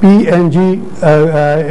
PNG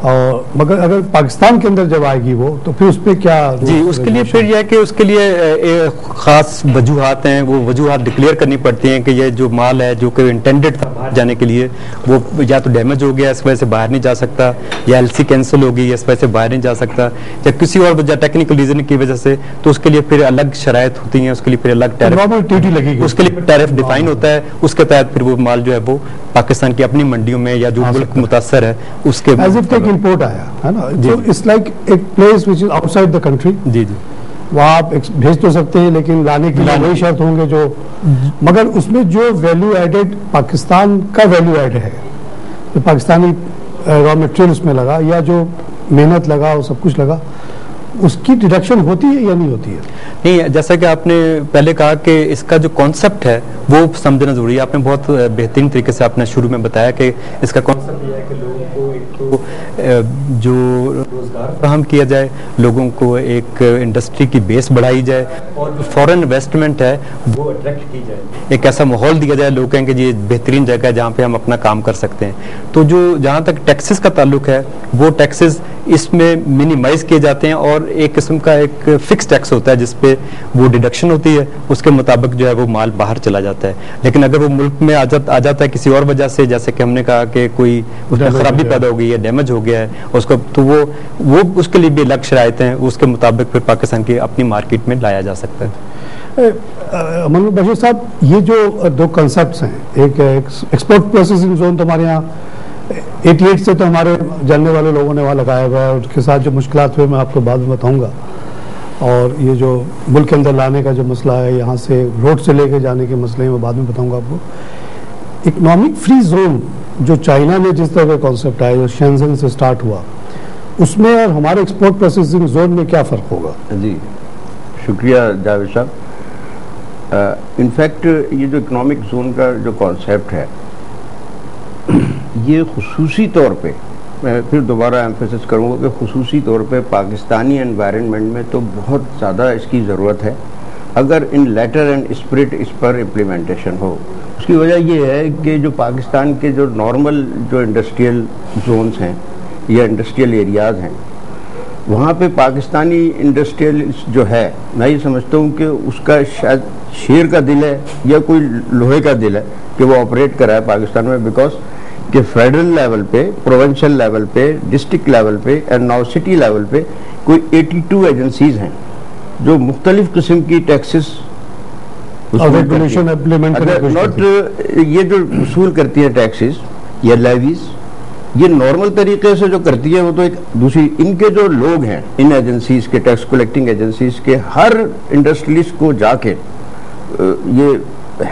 اور مگر اگر پاکستان کے اندر جب آئے گی وہ تو پھر اس پہ کیا جی اس کے لیے پھر یہ کہ اس کے لیے خاص وجوہات ہیں، وہ وجوہات ڈکلیئر کرنی پڑتی ہیں کہ یہ جو مال ہے جو کہ انٹینڈڈ تھا باہر جانے کے لیے وہ یا تو ڈیمیج ہو گیا اس وجہ سے باہر نہیں جا سکتا، یا ایل سی کینسل ہو گئی اس وجہ سے باہر نہیں جا سکتا، یا کسی اور وجہ ٹیکنیکل ریزن کی وجہ سے، تو اس کے لیے پھر الگ شرائط ہوتی ہیں، اس کے لیے پھر الگ ٹیٹی لگے گی، اس کے لیے ٹیرف ڈیفائن ہوتا ہے، اس کے تحت پھر وہ مال جو ہے وہ پاکستان کی اپنی منڈیوں میں یا جو ملک متاثر ہے اس کے امپورٹ آیا ہے نا، اٹس لائک ایک place which is outside the country, جی جی وہاں آپ بھیج تو سکتے ہیں لیکن لانے کے لیے وہی شرط ہوں گے جو، مگر اس میں جو ویلیو ایڈڈ پاکستان کا ویلیو ایڈ ہے، جو پاکستانی را میٹیریل اس میں لگا یا جو محنت لگا اور سب کچھ لگا، اس کی ڈیڈکشن ہوتی ہے یا نہیں ہوتی ہے؟ نہیں، جیسا کہ آپ نے پہلے کہا کہ اس کا جو کانسیپٹ ہے وہ سمجھنا ضروری ہے، آپ نے بہت بہترین طریقے سے آپ نے شروع میں بتایا کہ اس کا کانسیپٹ یہ ہے کہ لوگوں کو ایک تو جو روزگار فراہم کیا جائے، لوگوں کو ایک انڈسٹری کی بیس بڑھائی جائے، اور جو فورن انویسٹمنٹ ہے وہ اٹریکٹ کی جائے، ایک ایسا ماحول دیا جائے، لوگ کہیں کہ یہ بہترین جگہ ہے جہاں پہ ہم اپنا کام کر سکتے ہیں۔ تو جو جہاں تک ٹیکسز کا تعلق ہے وہ ٹیکسز اس میں منیمائز کیے جاتے ہیں، اور ایک قسم کا ایک فکس ٹیکس ہوتا ہے جس پہ وہ ڈیڈکشن ہوتی ہے، اس کے مطابق جو ہے وہ مال باہر چلا جاتا ہے۔ لیکن اگر وہ ملک میں آ جاتا ہے کسی اور وجہ سے، جیسے کہ ہم نے کہا کہ کوئی اس میں خرابی پیدا ہو گئی ہے، ڈیمیج ہو گیا ہے اس کو، تو وہ اس کے لیے بھی الگ شرائط ہیں، اس کے مطابق پھر پاکستان کی اپنی مارکیٹ میں لایا جا سکتا ہے۔ منور بشیر صاحب، یہ جو دو کنسپٹس ہیں، ایک ایکسپورٹ پروسیسنگ زون تو ہمارے یہاں 88 سے تو ہمارے جاننے والے لوگوں نے وہاں لگایا ہوا ہے، اس کے ساتھ جو مشکلات ہوئے میں آپ کو بعد میں بتاؤں گا، اور یہ جو ملک کے اندر لانے کا جو مسئلہ ہے، یہاں سے روڈ سے لے کے جانے کے مسئلے میں بعد میں بتاؤں گا آپ کو۔ اکنامک فری زون جو چائنا نے جس طرح کا کانسیپٹ آیا، جو شینزن سے سٹارٹ ہوا، اس میں اور ہمارے ایکسپورٹ پروسیسنگ زون میں کیا فرق ہوگا؟ جی شکریہ جاوید صاحب۔ انفیکٹ یہ جو اکنامک زون کا جو کانسیپٹ ہے یہ خصوصی طور پہ، میں پھر دوبارہ ایمفیسس کروں گا کہ خصوصی طور پہ پاکستانی انوائرنمنٹ میں تو بہت زیادہ اس کی ضرورت ہے اگر ان لیٹر اینڈ اسپرٹ اس پر امپلیمنٹیشن ہو۔ اس کی وجہ یہ ہے کہ جو پاکستان کے جو نارمل جو انڈسٹریل زونز ہیں یا انڈسٹریل ایریاز ہیں، وہاں پہ پاکستانی انڈسٹریل جو ہے، میں یہ سمجھتا ہوں کہ اس کا شاید شیر کا دل ہے یا کوئی لوہے کا دل ہے کہ وہ آپریٹ کرا ہے پاکستان میں، بیکاز کہ فیڈرل لیول پہ، پروونشل لیول پہ، ڈسٹرکٹ لیول پہ اینڈ ناؤ سٹی لیول پہ کوئی 82 ایجنسیز ہیں جو مختلف قسم کی ٹیکسز یہ جو وصول کرتی ہیں ٹیکسز یا لیویز، یہ نارمل طریقے سے جو کرتی ہے وہ تو ایک دوسری، ان کے جو لوگ ہیں ان ایجنسیز کے، ٹیکس کلیکٹنگ ایجنسیز کے، ہر انڈسٹریلسٹ کو جا کے یہ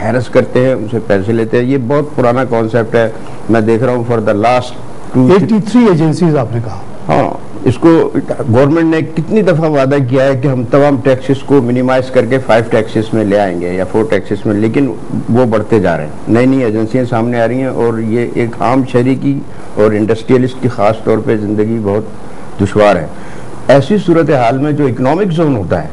ہیرس کرتے ہیں، ان سے پیسے لیتے ہیں۔ یہ بہت پرانا کانسیپٹ ہے، میں دیکھ رہا ہوں فار دا لاسٹ 83 ایجنسیز آپ نے کہا۔ ہاں، اس کو گورنمنٹ نے کتنی دفعہ وعدہ کیا ہے کہ ہم تمام ٹیکسز کو منیمائز کر کے 5 ٹیکسز میں لے آئیں گے یا 4 ٹیکسز میں، لیکن وہ بڑھتے جا رہے ہیں، نئی نئی ایجنسیاں سامنے آ رہی ہیں، اور یہ ایک عام شہری کی اور انڈسٹریلسٹ کی خاص طور پہ زندگی بہت دشوار ہے۔ ایسی صورتحال میں جو اکنامک زون ہوتا ہے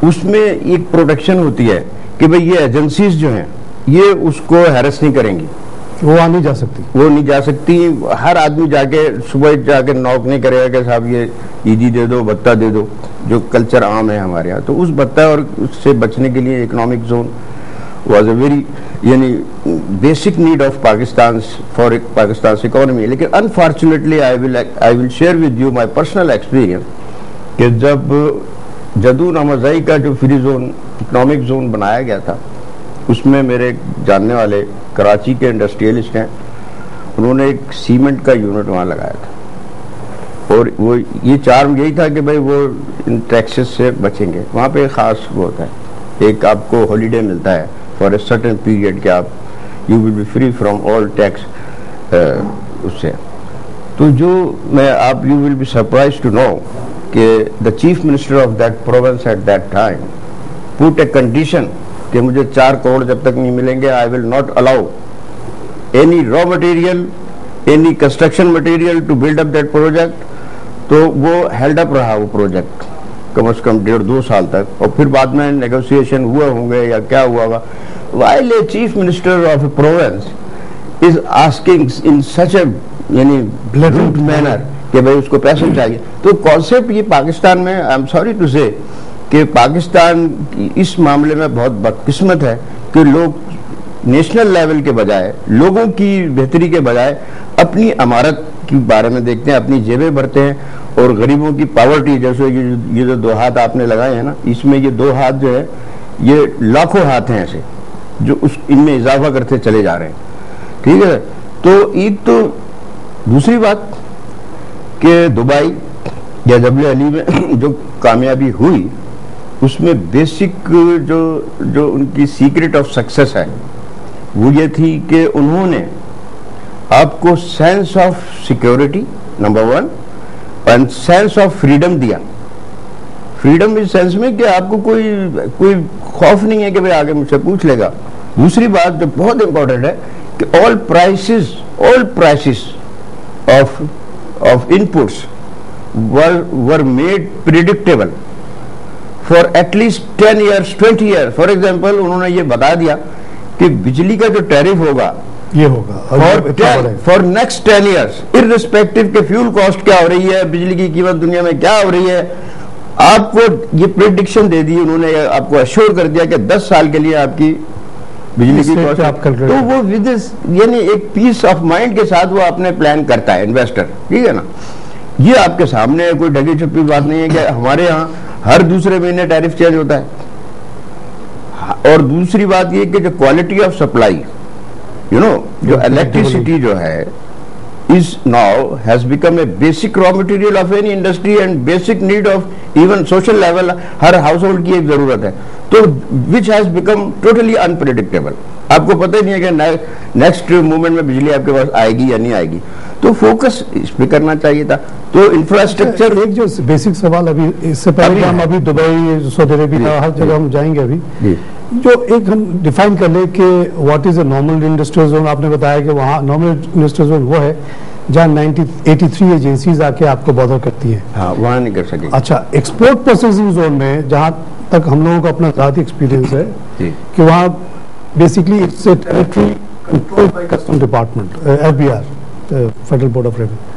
اس میں ایک پروٹیکشن ہوتی ہے کہ بھئی یہ ایجنسیز جو ہیں یہ اس کو ہیرس نہیں کریں گی، وہ نہیں جا سکتی، وہ نہیں جا سکتی۔ ہر آدمی جا کے صبح جا کے نوک نہیں کرے گا کہ صاحب یہ ایجی دے دو، بھتہ دے دو، جو کلچر عام ہے ہمارے یہاں۔ تو اس بھتہ اور اس سے بچنے کے لیے economic zone was a very یعنی basic need of Pakistan for Pakistan economy. لیکن unfortunately I will share with you my personal experience کہ جب جدو نامزائی کا جو فری زون اکنامک زون بنایا گیا تھا، اس میں میرے جاننے والے کراچی کے انڈسٹریلسٹ ہیں، انہوں نے ایک سیمنٹ کا یونٹ وہاں لگایا تھا، اور وہ یہ چارم یہی تھا کہ بھائی وہ ان ٹیکسز سے بچیں گے۔ وہاں پہ ایک خاص وہ ہوتا ہے، ایک آپ کو ہالیڈے ملتا ہے فار اے سرٹن پیریڈ کہ آپ you will be free from all tax اس سے۔ تو جو میں آپ you will be surprise to know کہ the chief minister of that province at that time put a condition کہ مجھے 4 کروڑ جب تک نہیں ملیں گے I will not allow any raw material, any construction material to build up that project. تو وہ ہیلڈ اپ رہا وہ پروجیکٹ کم از کم 1.5-2 سال تک، اور پھر بعد میں نیگوسیشن ہوا ہوں گے یا کیا ہوا ہوگا۔ while a chief minister of a province is asking in such a یعنی بلنٹ مینر کہ بھائی اس کو پیسہ چاہیے. تو کانسیپٹ یہ پاکستان میں آئی ایم سوری ٹو سے کہ پاکستان اس معاملے میں بہت بدقسمت ہے کہ لوگ نیشنل لیول کے بجائے, لوگوں کی بہتری کے بجائے اپنی امارت کے بارے میں دیکھتے ہیں, اپنی جیبیں بھرتے ہیں, اور غریبوں کی پاورٹی, جیسے یہ جو 2 ہاتھ آپ نے لگائے ہیں نا, اس میں یہ 2 ہاتھ جو ہے یہ لاکھوں ہاتھ ہیں ایسے جو ان میں اضافہ کرتے چلے جا رہے ہیں. ٹھیک ہے, تو ایک تو دوسری بات کہ دبئی یا جبل علی میں جو کامیابی ہوئی اس میں بیسک جو ان کی سیکرٹ آف سکسیس ہے وہ یہ تھی کہ انہوں نے آپ کو sense of security number 1 and sense of freedom دیا. فریڈم اس سینس میں کہ آپ کو کوئی خوف نہیں ہے کہ بھئی آگے مجھ سے پوچھ لے گا. دوسری بات جو بہت امپورٹنٹ ہے کہ all prices of inputs were made predictable for at least 10 years 20 years. For example, انہوں نے یہ بتا دیا کہ بجلی کا جو ٹیرف ہوگا یہ ہوگا for next 10 years irrespective کہ فیول کاسٹ کیا ہو رہی ہے, بجلی کی قیمت دنیا میں کیا ہو رہی ہے, آپ کو یہ پریڈکشن دے دی انہوں نے, آپ کو ایشور کر دیا کہ 10 سال کے لیے آپ کی بجلی کی کاسٹ. تو وہ یعنی ایک پیس آف مائنڈ کے ساتھ وہ اپنے پلان کرتا ہے انویسٹر. ٹھیک ہے نا, یہ آپ کے سامنے کوئی ڈھگی چھپی بات نہیں ہے کہ ہمارے ہاں ہر دوسرے مہینے ٹیرف چینج ہوتا ہے. اور دوسری بات یہ کہ جو کوالٹی آف سپلائی جو الیکٹریسٹی جو ہے is now has become a basic raw material of any industry and basic need of even social level. Hare house hold کی ایک ضرورت ہے, تو which has become totally unpredictable. آپ کو پتہ ہی نہیں ہے کہ نیکسٹ مومنٹ میں بجلی آپ کے پاس آئے گی یا نہیں آئے گی. تو فوکس اس پہ کرنا چاہیے تھا. تو انفراسٹرکچر ایک جو بیسک سوال ابھی اس سے پہلے ہم ابھی دبئی سعودی عربیہ ہر جگہ ہم جائیں گے ابھی, جو ایک ہم ڈیفائن کر لیں کہ what is a normal industrial zone. آپ نے بتایا کہ وہاں نارمل انڈسٹریل زون وہ ہے جہاں 83 ایجنسیز آ کے آپ کو بادر کرتی ہیں. ہاں, وہاں نہیں کر سکے. اچھا, ایکسپورٹ پروسیسنگ زون میں جہاں تک ہم لوگوں کا اپنا ذاتی ایکسپیرینس ہے کہ وہاں basically it's a territory control by custom department, FBR, federal board of revenue.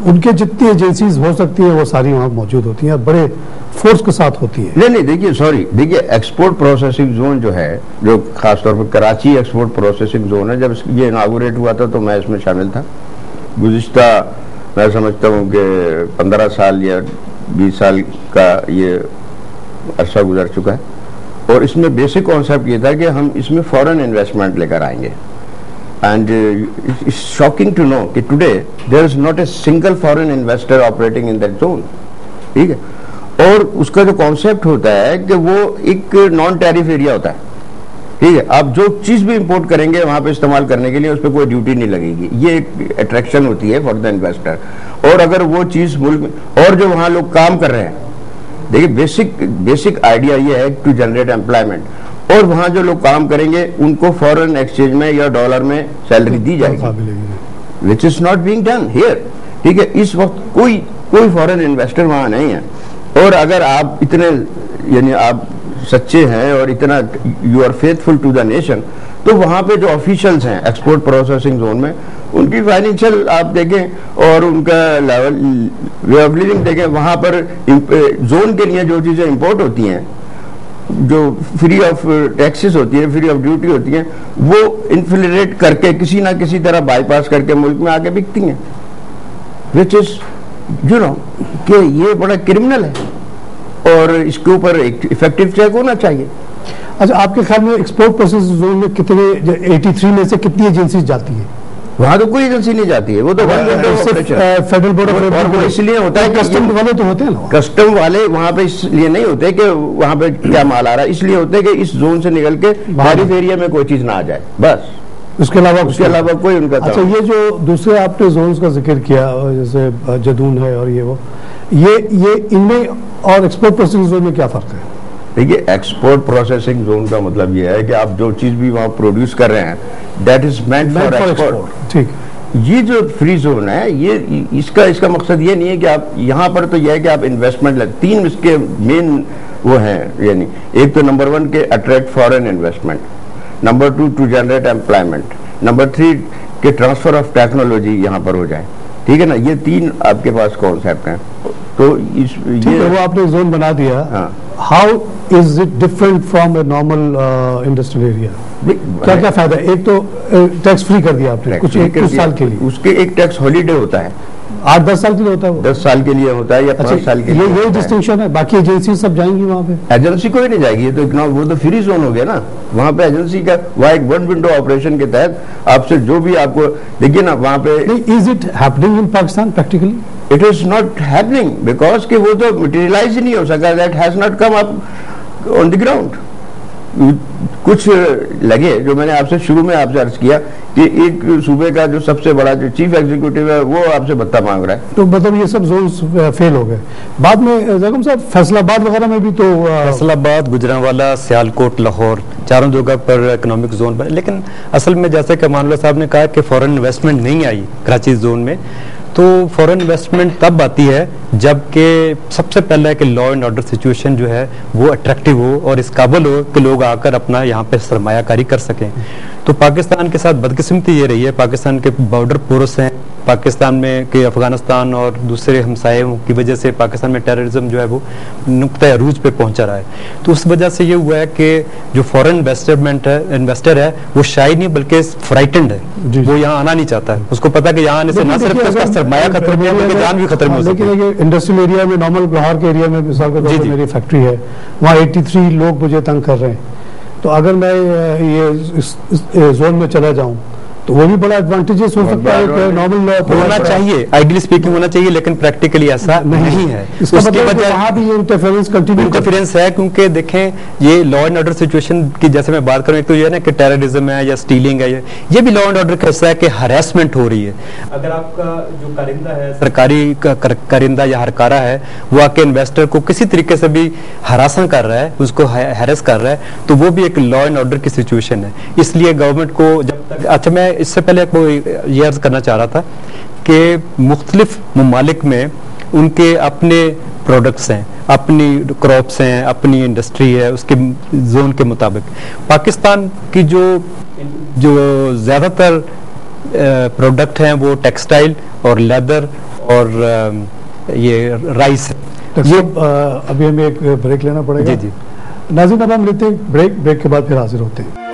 ان کے جتنی ایجنسیز ہو سکتی ہیں وہ ساری وہاں موجود ہوتی ہیں, بڑے فورس کے ساتھ ہوتی ہیں. نہیں دیکھیے ایکسپورٹ پروسیسنگ زون جو ہے, جو خاص طور پر کراچی ایکسپورٹ پروسیسنگ زون ہے, جب یہ اناگوریٹ ہوا تھا تو میں اس میں شامل تھا. گزشتہ میں سمجھتا ہوں کہ 15 سال یا 20 سال کا یہ عرصہ گزر چکا ہے, اور اس میں بیسک کانسیپٹ یہ تھا کہ ہم اس میں فورن انویسٹمنٹ لے کر آئیں گے. And it's shocking to know کہ today there is not a single foreign investor operating in that zone. ٹھیک ہے, اور اس کا جو کانسیپٹ ہوتا ہے کہ وہ ایک نان ٹیرف ایریا ہوتا ہے. ٹھیک ہے, آپ جو چیز بھی امپورٹ کریں گے وہاں پہ استعمال کرنے کے لیے اس پہ کوئی ڈیوٹی نہیں لگے گی. یہ ایک اٹریکشن ہوتی ہے فار دا انویسٹر. اور اگر وہ چیز ملک میں, اور جو وہاں لوگ کام کر رہے ہیں, دیکھیے بیسک آئیڈیا یہ ہے ٹو جنریٹ امپلائمنٹ, اور وہاں جو لوگ کام کریں گے ان کو فورن ایکسچینج میں یا ڈالر میں سیلری دی جائے گی, which is not being done here. ٹھیک ہے, اس وقت کوئی فورن انویسٹر وہاں نہیں ہے. اور اگر آپ اتنے یعنی آپ سچے ہیں اور اتنا you are faithful to the nation, تو وہاں پہ جو آفیشلز ہیں ایکسپورٹ پروسیسنگ زون میں, ان کی فائنینشیل آپ دیکھیں اور ان کا لیول وے آف لیونگ دیکھیں, وہاں پر زون کے لیے جو چیزیں امپورٹ ہوتی ہیں, جو فری آف ٹیکسز ہوتی ہیں, فری آف ڈیوٹی ہوتی ہیں, وہ انفلٹریٹ کر کے کسی نہ کسی طرح بائی پاس کر کے ملک میں آ کے بکتی ہیں, وچ از کہ یہ بڑا کرمنل ہے, اور اس کے اوپر ایک افیکٹو چیک ہونا چاہیے. اچھا, آپ کے خیال میں ایکسپورٹ پروسیسنگ زون میں کتنے 83 میں سے کتنی ایجنسیز جاتی ہیں؟ وہاں تو کوئی ایجنسی نہیں جاتی ہے, وہ تو فیڈرل بورڈ آف ریونیو. اس لیے ہوتا ہے کسٹم والے تو ہوتے ہیں نا, کسٹم والے وہاں پہ اس لیے نہیں ہوتے کہ وہاں پہ کیا مال آ رہا ہے, اس لیے ہوتے کہ اس زون سے نکل کے ٹیرف ایریا میں کوئی چیز نہ آ جائے, بس اس کے علاوہ کوئی ان کا. اچھا, یہ جو دوسرے آپ نے زونز کا ذکر کیا جیسے جدون ہے اور یہ ان میں اور ایکسپورٹ پروسیسنگ زون میں کیا فرق ہے؟ دیکھیے, ایکسپورٹ پروسیسنگ زون کا مطلب یہ ہے کہ آپ جو چیز بھی وہاں پروڈیوس کر رہے ہیں that is meant for export. ٹھیک, یہ جو فری زون ہے یہ اس کا مقصد یہ نہیں ہے کہ آپ یہاں پر, تو یہ ہے کہ آپ انویسٹمنٹ لیں. 3 اس کے مین وہ ہیں, یعنی ایک تو نمبر 1 کے attract foreign investment, number 2 to generate employment, number 3 کہ ٹرانسفر آف ٹیکنالوجی یہاں پر ہو جائے. ٹھیک ہے نا, یہ 3 آپ کے پاس کانسیپٹ ہیں. تو وہ آپ نے زون بنا دیا. How is it different from a normal industrial area? کیا کیا فائدہ ہے؟ ایک تو ٹیکس فری کر دیا آپ نے کچھ سال کے لیے. اس کے ایک ٹیکس ہالیڈے ہوتا ہے, 8-10 سال کے لیے ہوتا ہے, وہ 10 سال کے لیے ہوتا ہے یا 5 سال کے لیے. یہ ڈسٹنکشن ہے. باقی ایجنسی سب جائیں گی وہاں پہ؟ ایجنسی کوئی نہیں جائے گی, تو وہ تو فری زون ہو گیا نا. وہاں پہ ایجنسی کا وہاں ایک 1 ونڈو آپریشن کے تحت آپ سے جو بھی آپ کو دیکھیے نا وہاں پہ. Is it happening in Pakistan practically? It is not happening because کہ وہ تو مٹیریلائز ہی نہیں ہو سکا. That has not come up on the ground. کچھ لگے جو میں نے آپ سے شروع میں آپ سے عرض کیا کہ ایک صوبے کا جو سب سے بڑا جو چیف ایگزیکٹو ہے وہ آپ سے بھتہ مانگ رہا ہے. تو مطلب یہ سب زونز فیل ہو گئے. بعد میں زاکم صاحب فیصل آباد وغیرہ میں بھی تو فیصل آباد, گجرانوالا, سیالکوٹ, لاہور, چاروں جگہ پر اکنامک زون بنے. لیکن اصل میں جیسے کہ امان اللہ صاحب نے کہا کہ فورن انویسٹمنٹ نہیں آئی کراچی زون میں. تو فورن انویسٹمنٹ تب آتی ہے جب کہ سب سے پہلا ہے کہ لا اینڈ آرڈر سچویشن جو ہے وہ اٹریکٹیو ہو اور اس قابل ہو کہ لوگ آ کر اپنا یہاں پہ سرمایہ کاری کر سکیں. تو پاکستان کے ساتھ بدقسمتی یہ رہی ہے, پاکستان کے بارڈر پورس ہیں, پاکستان میں کہ افغانستان اور دوسرے ہمسایوں کی وجہ سے پاکستان میں ٹیررزم جو ہے وہ نقطہ عروج پہ پہنچا رہا ہے. تو اس وجہ سے یہ ہوا ہے کہ جو فورن انویسٹر ہے وہ شائی نہیں بلکہ فرائٹنڈ ہے. وہ یہاں آنا نہیں چاہتا ہے. اس کو پتا کہ یہاں آنے سے نہ صرف اس کا سرمایہ خطرے میں ہے بلکہ جان بھی خطرے میں ہو سکتی ہے. لیکن انڈسٹریل ایریا میں نارمل لاہور کے ایریا میں مثال کے طور پر میری فیکٹری ہے, وہاں 83 لوگ مجھے تنگ کر رہے ہیں. تو اگر میں یہ زون میں چلا جاؤں تو وہ بھی بڑا ایڈوانٹیجز ہو سکتا ہے کہ نارمل ہونا چاہیے, آئیڈیلی اسپیکنگ ہونا چاہیے, لیکن پریکٹیکلی ایسا نہیں ہے. اس کا مطلب وہاں بھی یہ انٹرفیرنس ہے کیونکہ دیکھیں یہ لا اینڈ آرڈر سچویشن کی جیسے میں بات کروں, ایک تو یہ ہے نا کہ ٹیررزم ہے یا اسٹیلنگ ہے, یہ بھی لا اینڈ آرڈر کا حصہ ہے کہ ہراسمنٹ ہو رہی ہے. اگر آپ کا جو کارندہ ہے سرکاری کارندہ یا ہرکارہ ہے وہ آ کے انویسٹر کو کسی طریقے سے بھی ہراساں کر رہا ہے, اس کو ہیرس کر رہا ہے, تو وہ بھی ایک لا اینڈ آرڈر کی سچویشن ہے. اس لیے گورنمنٹ کو جب تک, اچھا میں اس سے پہلے یہ عرض کرنا چاہ رہا تھا کہ مختلف ممالک میں ان کے اپنے پروڈکٹس ہیں, اپنی کراپس ہیں, اپنی انڈسٹری ہے, اس کے زون کے مطابق. پاکستان کی جو زیادہ تر پروڈکٹ ہیں وہ ٹیکسٹائل اور لیدر اور یہ رائس ہے. ابھی ہمیں ایک بریک لینا پڑے گا. جی ناظرین اب ہم لیتے ہیں بریک کے بعد پھر حاضر ہوتے ہیں.